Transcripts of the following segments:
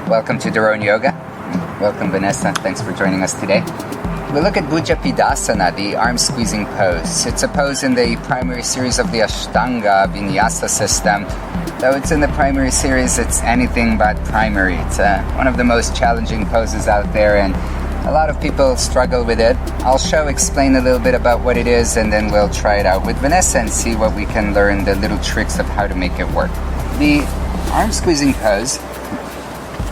Welcome to Doron Yoga. Welcome Vanessa, thanks for joining us today. We'll look at Bhujapidasana, the arm squeezing pose. It's a pose in the primary series of the Ashtanga Vinyasa system. Though it's in the primary series, it's anything but primary. It's one of the most challenging poses out there, and a lot of people struggle with it. I'll explain a little bit about what it is, and then we'll try it out with Vanessa and see what we can learn, the little tricks of how to make it work. The arm squeezing pose,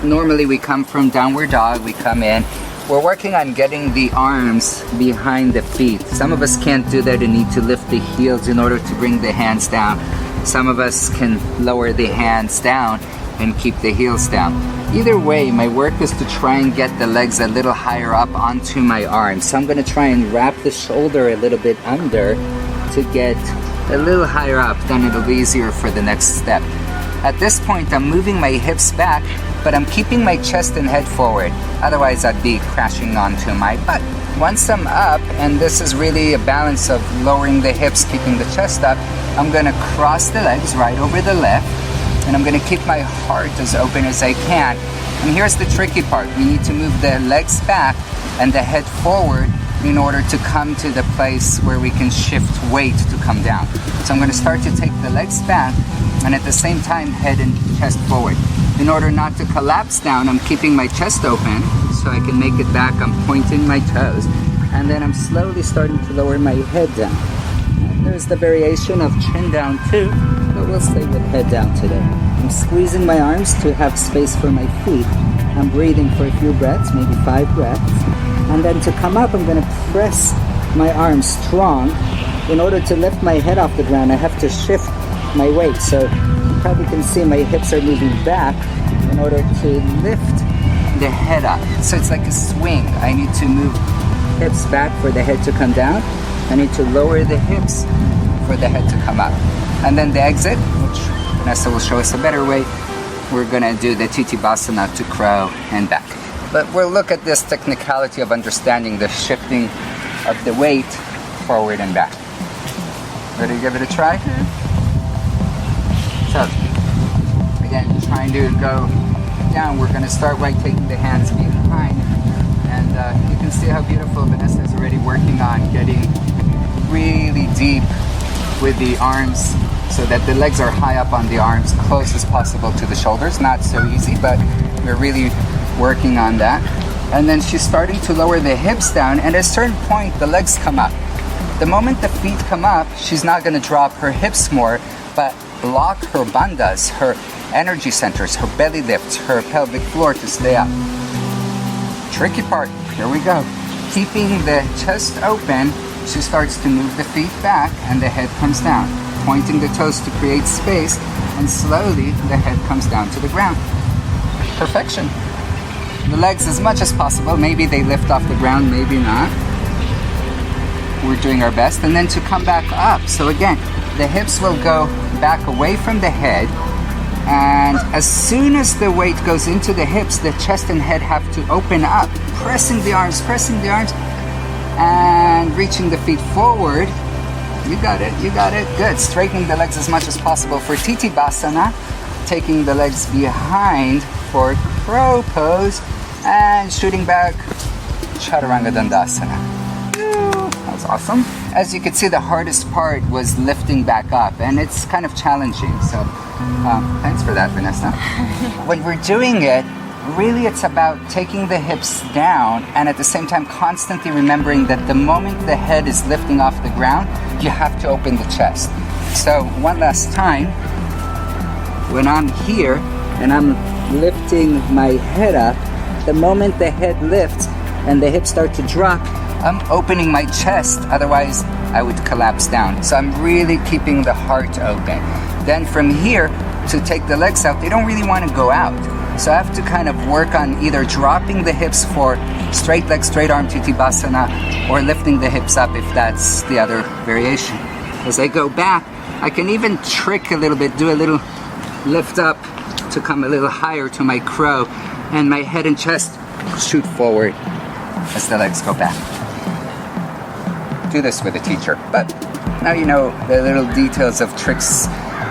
normally we come from downward dog, we come in. We're working on getting the arms behind the feet. Some of us can't do that and need to lift the heels in order to bring the hands down. Some of us can lower the hands down and keep the heels down. Either way, my work is to try and get the legs a little higher up onto my arms. So I'm going to try and wrap the shoulder a little bit under to get a little higher up, then it'll be easier for the next step. At this point, I'm moving my hips back, but I'm keeping my chest and head forward. Otherwise, I'd be crashing onto my butt. Once I'm up, and this is really a balance of lowering the hips, keeping the chest up, I'm going to cross the legs right over the left, and I'm going to keep my heart as open as I can. And here's the tricky part. We need to move the legs back and the head forward in order to come to the place where we can shift weight to come down. So I'm going to start to take the legs back, and at the same time, head and chest forward. In order not to collapse down, I'm keeping my chest open so I can make it back. I'm pointing my toes, and then I'm slowly starting to lower my head down. And there's the variation of chin down too, but we'll stay with head down today. I'm squeezing my arms to have space for my feet. I'm breathing for a few breaths, maybe 5 breaths. And then to come up, I'm going to press my arms strong. In order to lift my head off the ground, I have to shift my weight. So you probably can see my hips are moving back in order to lift the head up. So it's like a swing. I need to move hips back for the head to come down. I need to lower the hips for the head to come up. And then the exit, which Vanessa will show us a better way, we're going to do the Bhujapidasana to crow and back. But we'll look at this technicality of understanding the shifting of the weight forward and back. Ready to give it a try? So, again, trying to go down. We're going to start by taking the hands behind. And you can see how beautiful Vanessa is already working on getting really deep with the arms so that the legs are high up on the arms, close as possible to the shoulders. Not so easy, but we're really working on that. And then she's starting to lower the hips down, and at a certain point the legs come up. The moment the feet come up, she's not going to drop her hips more, but lock her bandhas, her energy centers, her belly lifts, her pelvic floor to stay up. Tricky part, here we go. Keeping the chest open, she starts to move the feet back and the head comes down. Pointing the toes to create space, and slowly the head comes down to the ground. Perfection. The legs as much as possible. Maybe they lift off the ground, maybe not. We're doing our best. And then to come back up. So again, the hips will go back away from the head. And as soon as the weight goes into the hips, the chest and head have to open up. Pressing the arms, and reaching the feet forward. You got it. Good. Straightening the legs as much as possible for Bhujapidasana. Taking the legs behind for crow pose. And shooting back, Chaturanga Dandasana. That was awesome. As you can see, the hardest part was lifting back up, and it's kind of challenging. So thanks for that, Vanessa. When we're doing it, really it's about taking the hips down and at the same time constantly remembering that the moment the head is lifting off the ground, you have to open the chest. So one last time, when I'm here and I'm lifting my head up, the moment the head lifts and the hips start to drop, I'm opening my chest, otherwise I would collapse down. So I'm really keeping the heart open. Then from here, to take the legs out, they don't really want to go out. So I have to kind of work on either dropping the hips for straight leg, straight arm Bhujapidasana, or lifting the hips up if that's the other variation. As I go back, I can even trick a little bit, do a little lift up to come a little higher to my crow, and my head and chest shoot forward as the legs go back. Do this with a teacher, but now you know the little details of tricks,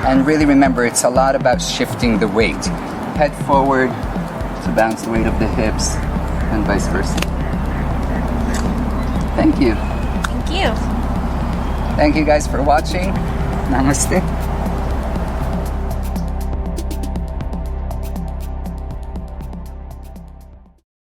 and really remember it's a lot about shifting the weight. Head forward, to balance the weight of the hips and vice versa. Thank you. Thank you. Thank you guys for watching. Namaste.